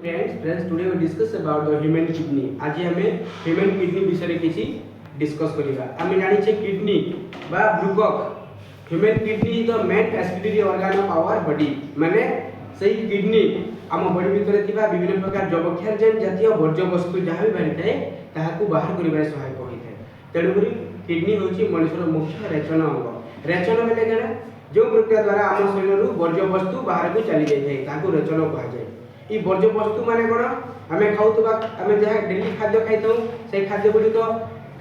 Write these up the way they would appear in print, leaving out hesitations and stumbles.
Friends, today we discuss about the human kidney. आज हमें human kidney विषय किसी discuss करिबा. आमे जानि छे kidney बा ब्रुकक. Human kidney is the main excretory organ of our body. माने सही kidney आम बॉडी भितर थिबा विभिन्न प्रकार जबक्षार जेन जातीय वर्ज्य वस्तु जहाँ भी बाहरी थाए ताहाकू बाहर करिबारे सहायक होइଥାଏ. तेणुकरी किडनी होची मनुष्यर मुख्य रेचन अंग. रेचन बेले केना जो प्रक्रिया द्वारा आम शरीर वर्ज्य वस्तु बाहर को चली जाए ताकू रेचन कहा जाए. ई वर्ज्य वस्तु माने कोन आमे खाउतबा आमे जहा डेली खाद्य खाइतौ से खाद्य गुडी तो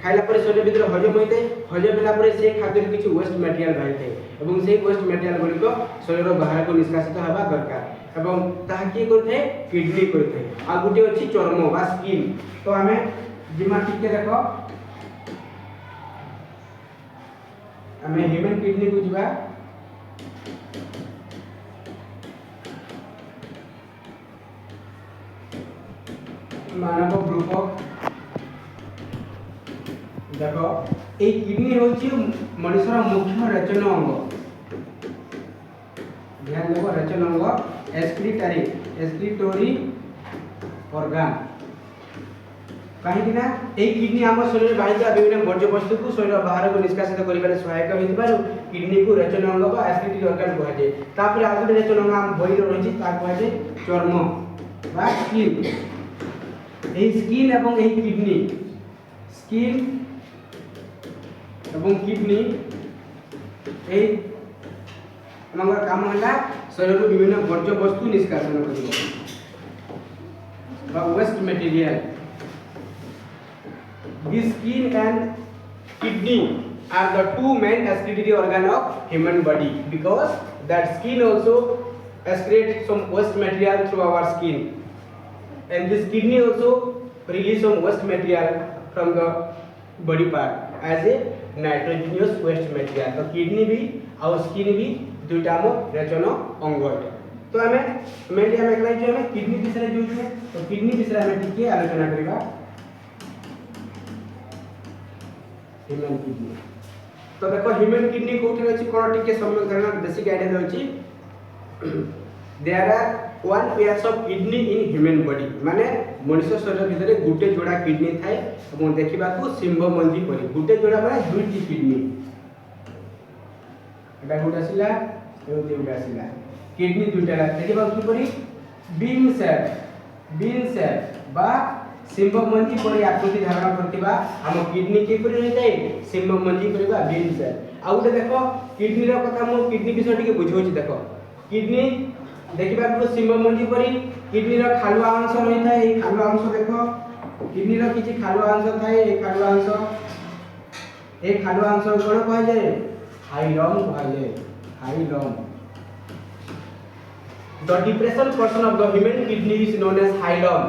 खाइला पर शरीर भीतर हजम होइते हजम होला पर से खाद्य किछि वेस्ट मटेरियल बाहिते एवं से वेस्ट मटेरियल गुडी को शरीर बाहर को निष्कासित हेबा दरकार एवं ताहा की करथे किडनी करथे. आ गुटी अछि चर्म बा स्किन. तो आमे जिमा ठीक के देखो आमे ह्यूमन किडनी को जिबा मानव ग्रुप देखो ए किडनी होची मनुष्यर मुख्य रेचन अंग. ध्यान देबो रेचन अंग एक्सक्रीटरी ऑर्गन कहीं कि ना ए किडनी हम शरीर बाहिर विभिन्न वर्ज्य वस्तु को शरीर बाहर को निष्कासित करिबारे सहायक होइबारु किडनी को रेचन अंग बा एक्सक्रीटरी ऑर्गन कहा जाय. तापर आगु रेचन अंग हम बहिर रहिछि ता कहा जाय चर्म बा स्किन. ए स्किन एवं ए किडनी स्किन एवं किडनी ए हमर काम होला शरीर विभिन्न वर्ज्य वस्तु निष्कासन करिबो बा waste material. The skin and kidney are the two main excretory organ of human body because that skin also excretes some waste material through our skin. And this kidney also release some waste material from the body part as a nitrogenous waste material. तो kidney भी और skin भी दुटा मो रेचन अंग है. तो हमें मेनली हमें एकला जो हमें किडनी विषय जो है तो किडनी विषय हमें ठीक है आलोचना करिबा. ह्यूमन किडनी तो देखो ह्यूमन किडनी कोठी अछि कोन टिके समीकरण बेसिक आइडिया अछि. There are one pairs of kidney in human body माने मनुष्य शरीर भितरे गुटे जोड़ा किडनी थाए एवं देखिबा को सिंह मंजी परि गुटे जोड़ा माने दुईटी किडनी एटा गुटा सिला एवं दुईटा सिला किडनी दुईटा देखिबा कि परि बीन शेप बा सिंह मंजी परि आकृति धारण करतिबा हम किडनी के परि रहतै सिंह मंजी परिबा बीन शेप. आ उटे देखो किडनी रो कथा मो किडनी विषय टिके बुझौछि. देखो किडनी देखिबा को सिंह मंजी परि किडनी रो खालुआ अंश रही थाए. ए खालुआ अंश देखो किडनी रो किछि खालुआ अंश थाए. ए खालुआ अंश कोन कहै जाय हाइलम कहै जाय hilum. The depression portion of the human kidney is known as hilum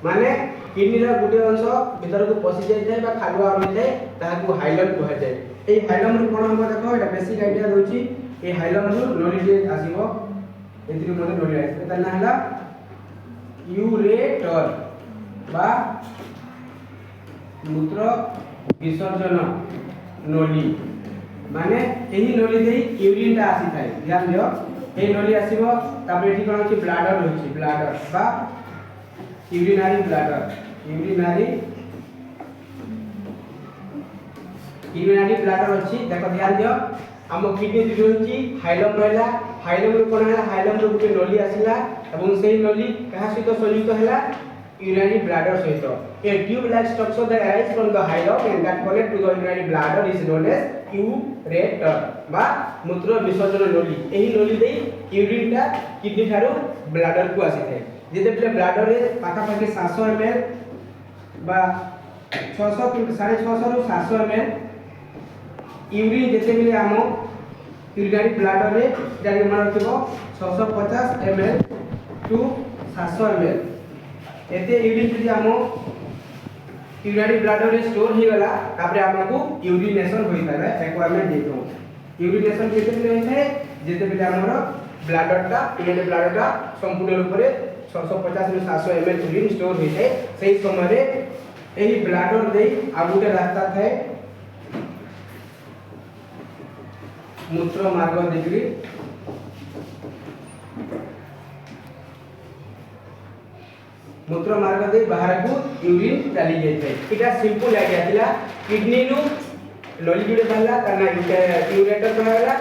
माने किडनी रो गुटे अंश भीतर को पसि जाय थाए बा खालुआ रही थाए ताहाकू हाइलम कहै जाय. ए हाइलम रो कोन हम देखो एटा बेसिक आइडिया रहउछि. ए हाइलम रो नोलिटे आसीबो एतिरि मने नोलि आइसे त ना हला यूरेटर बा मूत्र विसर्जन नोली माने एही नोली देई यूरिन टा आसी थाए. ध्यान दियो ए नोली आसीबो तापर एठी कोन अछि ब्लैडर होछि ब्लैडर बा यूरिनरी ब्लैडर अछि. देखो ध्यान दियो हम किडनी दिलो होछि हाइलम रहला. हाइलम रो कोन हला हाइलम रो गुटे नली आसिला एवं सेही नली कहा सहित संयुक्त हला यूरिनरी ब्लैडर सहित. A tube like structure that arise from the hilum and that connect to the urinary bladder is known as ureter बा मूत्र विसर्जन नली. एही नली देई यूरिन टा किडनी थारो ब्लैडर को आसी थाए. जेते बेले ब्लैडर रे पाखा पाखी 700 ml बा 600 650 रु 700 ml यूरिन जेते बेले आमो यूरिनरी ब्लैडर रे जाके मन रखिबो 650 ml टू 700 ml एते यूरिन जदि आमो यूरिनरी ब्लैडर रे स्टोर हो गला तापर हमको यूरिनेशन होई थाबे रिक्वायरमेंट देतो. यूरिनेशन जेते बेले होई थाए जेते बेले हमरो ब्लैडर टा संपूर्ण रूप रे 650 रु 700 ml यूरिन स्टोर होई थाए. सेही समय रे एही ब्लैडर देई आ गुटे रास्ता थाए मूत्र मार्ग देकरी मूत्र मार्ग दे बाहर को यूरिन चली जाए। इटा सिंपल आइडिया थिला। किडनी नु नली जुड़े बाहला करना यूरेटर कहला,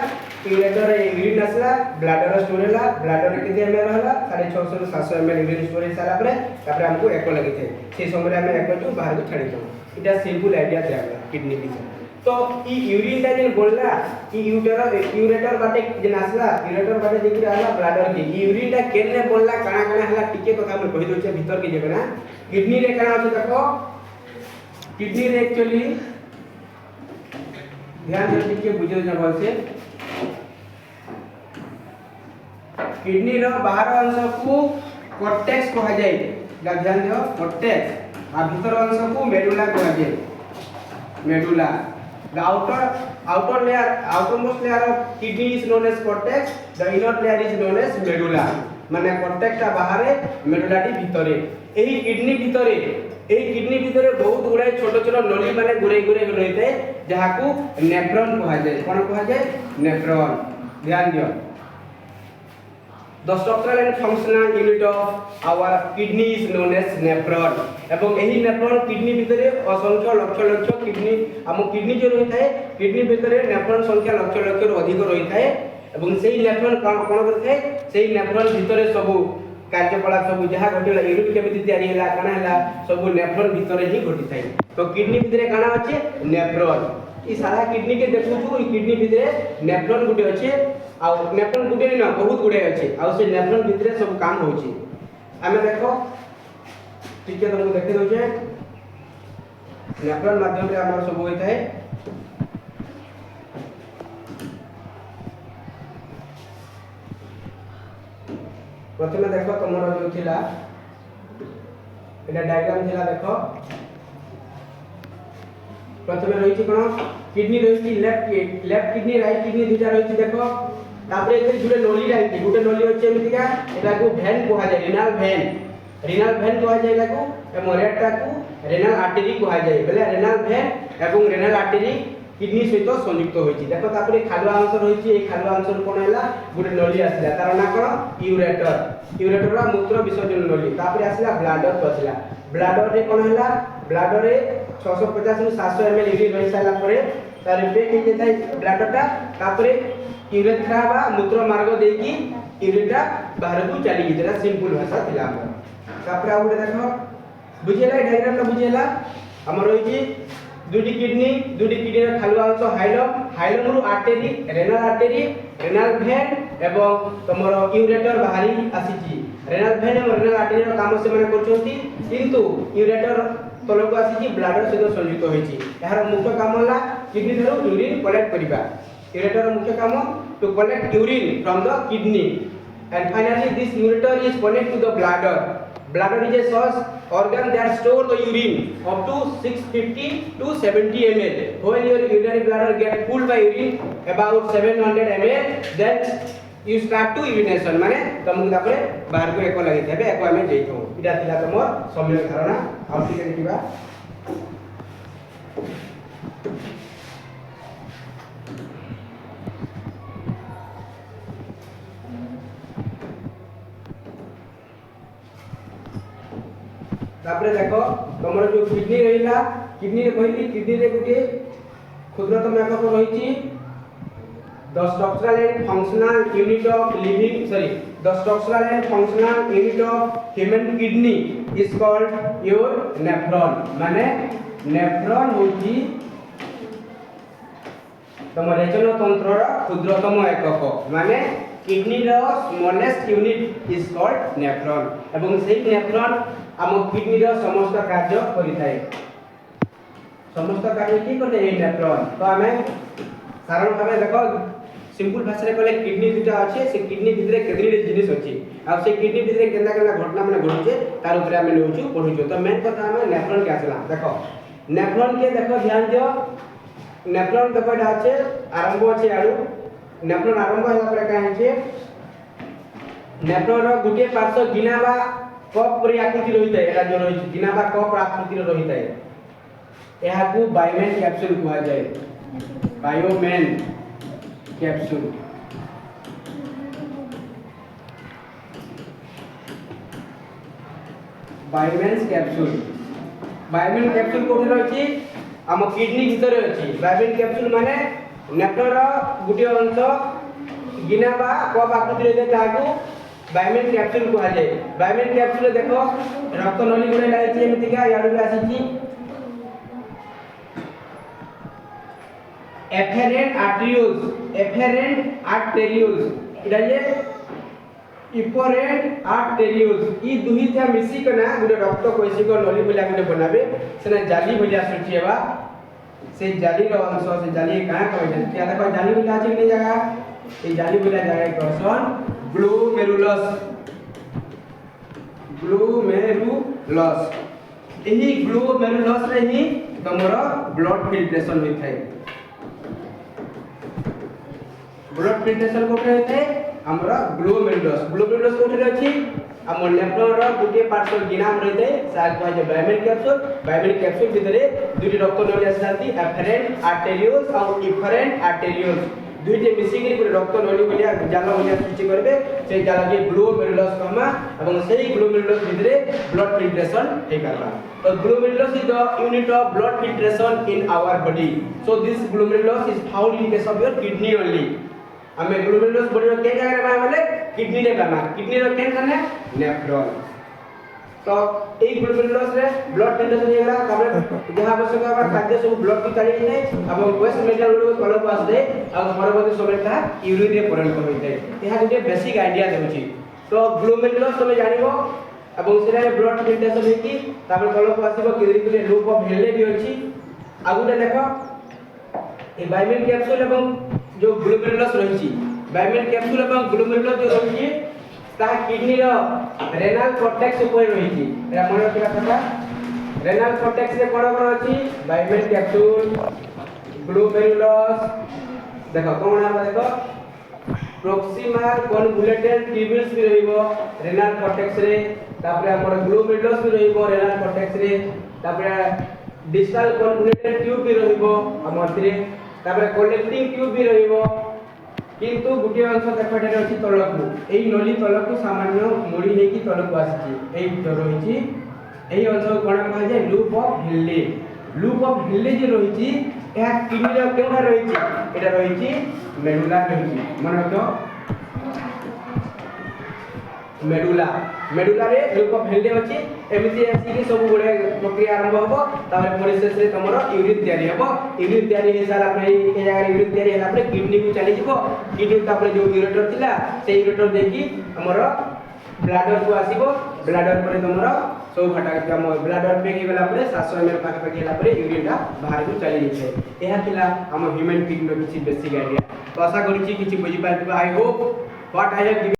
यूरेटर रे यूरिन आसला, ब्लैडर स्टोर हैला, ब्लैडर केते एमएल रहला 650 ରୁ 700 एमएल यूरिन स्टोर हे साला परे तापर हमको एको लगी थे से समय हम एको जो बाहर को छाड़ी दो। इटा सिंपल आइडिया थिला किडनी विषय। तो ई यूरिन दा जेन बोलला ई यूरेटर बाटे जेन आसला यूरेटर बाटे जेकि आला ब्लैडर के यूरिन दा केने बोलला काना काना हला टिके कथा हम कहि दोचे भीतर के जेबे ना किडनी रे काना अछि देखो किडनी रे एक्चुअली ध्यान दे टिके बुझो जा बोल से किडनी रो बाहर अंश को कॉर्टेक्स कहा जाय। ध्यान दियो कॉर्टेक्स आ भीतर अंश को मेडुला कहा जाय। Medulla the outer layer outermost layer of kidney is known as cortex, the inner layer is known as medulla माने cortex ता बाहरे medulla टी भितरे। एही किडनी भितरे बहुत गुडे छोट छोट नली माने गुरे गुरे रहिते जहाकू नेफ्रॉन कहा जाय। कोन कहा जाय? नेफ्रॉन। ध्यान दियो the structural and functional unit of our kidney is known as nephron एवं एही नेफ्रॉन किडनी भितरे असंख्य लक्ष लक्ष किडनी हम किडनी जो रही थाए किडनी भितरे नेफ्रॉन संख्या लक्ष लक्ष रो अधिक रही थाए एवं सेही नेफ्रॉन कोन करथाय सेही नेफ्रॉन भितरे सब कार्यकलाप सब जहा घटिला यूरिन केमिति तयारी हैला काना हैला सब नेफ्रॉन भितरे ही घटि थाए। तो किडनी भितरे काना अछि नेफ्रॉन। ई सारा किडनी के देखु छु ई किडनी भितरे नेफ्रॉन गुटे अछि आ नेफ्रॉन गुटे न बहुत गुडे अछि आ से नेफ्रॉन भितरे सब काम होछि। हमें देखो ठीक है तुमको देखते हो जे नेफ्रॉन माध्यम रे हमर सब होई थाए। प्रथमे देखो तमरो जो थिला एटा डायग्राम थिला देखो प्रथमे रही छी कोन किडनी रही छी लेफ्ट किडनी राइट किडनी दुटा रही छी देखो तापरे एते जुड़े नली रही छी गुटे नली होचे एमितिका एटा को वेन कहा जाय रीनल वेन कहा जाय एटा को मोरेटा को रेनल आर्टरी कहा जाय बेले रेनल वेन एवं रेनल आर्टरी किडनी सहित संयुक्त होईची। देखो तापरे खालुआ अंश रही छी ए खालुआ अंश कोन हैला गुटे नली आसिला तार ना कोन यूरेटर रा मूत्र विसर्जन नली तापरे आसिला ब्लैडर को आसिला ब्लैडर रे कोन हैला ब्लैडर रे 650 ରୁ 700 ml यूरिन रही साला परे तार पेक हे जाय ब्लैडर टा तापरे यूरेथ्रा बा मूत्र मार्ग देकी यूरिनटा बाहर को चली गई। जेटा सिंपल भाषा थिला हमर तापरे आ गुटे देखो बुझियला डायग्राम टा बुझियला हमर रही छी दुटी किडनी रा खालुआ अंश हाइलम रु आर्टरी रेनल वेन एवं तमरो यूरेटर बाहरी आसीची। रेनल वेन एवं रेनल आर्टरी रो काम से माने करछोंती किंतु यूरेटर तलको आसीची ब्लैडर सहित संयुक्त होईची। यार मुख्य काम होला किडनी रो यूरिन कलेक्ट करिबा। यूरेटर रो मुख्य काम to collect urine from the kidney and finally this ureter is connected to the bladder is a source organ that store the urine up to 650 to 70 ml when your urinary bladder get full by urine about 700 ml then you start to urination माने तुमको तापरे बाहर को एको लागि थेबे एको हमें जेइथौ। इटा थिला तमर सम्यक धारणा आउ ठीक देखिबा। तापरे देखो तमरो जो किडनी रहिला किडनी रे कहली किडनी रे गुटे क्षुद्रतम एকক रहिची the structural and functional unit of human kidney is called your nephron माने नेफ्रॉन होची तम रेचन तंत्र रा क्षुद्रतम एकक माने किडनी रो smallest unit is called nephron एवं सेही नेफ्रॉन हम किडनी रो समस्त कार्य करिथाय। समस्त कार्य की करते ए नेफ्रॉन तो हमें साधारण भाबे देखो सिंपल भाषा रे कहले किडनी दुटा अछि से किडनी भितरे केतरी जिनिस अछि आ से किडनी भितरे केनता केनता घटना माने घटुचे तार ऊपर हमें लेउछु पढुछु। तो मेन कथा हमें नेफ्रॉन के आसला देखो नेफ्रॉन के देखो ध्यान दियो नेफ्रॉन देखो एटा अछि आरंभ अछि आडू नेफ्रॉन आरंभ होला पर का है छे नेफ्रॉन रो गुटे पार्श्व गिनाबा कप परि आकृति रहिता है एटा जो रहि गिनाबा कप आकृति रहिता है एहा को बायोमेन कैप्सूल कहा जाय बायोमेन कैप्सूल। बायोमेन्स कैप्सूल बायोमेन कैप्सूल कोठी रहछि हम किडनी भीतर अछि बायोमेन कैप्सूल माने नेफ्रॉन रो गुटे अंश गिना बा कप आकृति रे ताकू बायोमेन कैप्सूल को आजे बायोमेन कैप्सूल देखो रक्त नली गुडे लाइछि एमिति का याडू भी आसीछि एफेरेंट आर्टेरियोल्स इडा जे इफरेंट आर्टेरियोल्स ई दुही था मिसी कना गुडे रक्त कोशिक नली बोला गुडे बनाबे सेना जाली बोलिया सृष्टि हेबा से जाली रो अंश से जाली कहां कहै छै देखो जाली बोला छै कि जगह ए जाली बोला जगह पर्सन ग्लोमेरुलस एही ग्लोमेरुलस रे ही तमरो ब्लड फिल्ट्रेशन होई थाए ब्लड फिल्ट्रेशन कोठे होते हमरा ग्लोमेरुलस कोठे अछि हम नेफ्रॉन रो गुटे पार्ट गिनाम रहते साल को जे बायोमेन कैप्सूल भितरे दुटी रक्त नली आसांती एफरेंट आर्टेरियोल्स और इफरेंट आर्टेरियोल्स दुईटे मिसिकरी पुरे रक्त नली बोलिया जाल बोलिया सृष्टि करबे से जाल के ग्लोमेरुलस कहमा एवं सेही ग्लोमेरुलस भितरे ब्लड फिल्ट्रेशन हे करबा तो glomerulus is the unit of blood filtration in our body so this glomerulus is found in case of your kidney only हमें ग्लोमेरुलस बॉडी रो के जगह रे माने किडनी रे बामा किडनी रो केन कने नेफ्रॉन तो এই গ্লোমেरुलस रे ब्लड फिल्ट्रेशन हेला तापर जहां आवश्यक बा खाद्य सब ब्लड की काढी जाय अब वेस्ट मेटेरियल रो तळ को आसे और परवर्ती समय ता यूरिन रे परिणत होई जाय एहा गुटे बेसिक आईडिया देउची तो ग्लोमेरुलस तमे जानिबो एवं सेरा ब्लड फिल्ट्रेशन हेकी तापर तळ को आसीबो किडनी रे लूप ऑफ हेले भी अछि आगुटे देखो ए बायोमेन कैप्सूल एवं जो ग्लोमेरुलस रहिछि बायोमेन कैप्सूल एवं ग्लोमेरुलस जो रहिछि ता किडनी रो रेनल कॉर्टेक्स ऊपर रहिछि एरा मन रखिबा କଥା रेनल कॉर्टेक्स रे कोन कोन अछि बायोमेन कैप्सूल ग्लोमेरुलस देखो कोन आ देखो प्रोक्सिमल कन्वोल्यूटेड ट्यूब्यूल्स भी रहिबो रेनल कॉर्टेक्स रे तापर हमर ग्लोमेरुलस भी रहिबो रेनल कॉर्टेक्स रे तापर डिस्टल कन्वोल्यूटेड ट्यूब भी रहिबो हमर रे तापर कलेक्टिंग ट्यूब भी रहिबो किंतु गुटे अंश देखटे अछि तलकु एई नली तलकु सामान्य मोड़ी हेकी तलकु आछि एई तो रहिछि एई अंश कोन कहा जे लूप ऑफ हिल्ले जे रहिछि एहा किडनी रो केउना रहिछि एटा रहिछि मेडुला रहिछि मन रखो मेडुला रे लूप ऑफ हिल्ले अछि एमिति आसी कि सब गुडे प्रक्रिया आरंभ होबो तापर परिशेष रे तमरो यूरिन तयारी होबो यूरिन तयारी हे सारा पे ए जगह यूरिन तयारी हला पे किडनी को चली जिवो किडनी तापर जो यूरेटर थिला से यूरेटर देखि हमरो ब्लैडर को आसीबो ब्लैडर पर तमरो सब हटा के हम ब्लैडर पे के गेला पर 700 ml पाक पे गेला पर यूरिन टा बाहर को चली जाय एहा थिला हम ह्यूमन बीइंग नो किछि बेसिक आईडिया तो आशा करिछि किछि बुझि पाइबो I hope what I have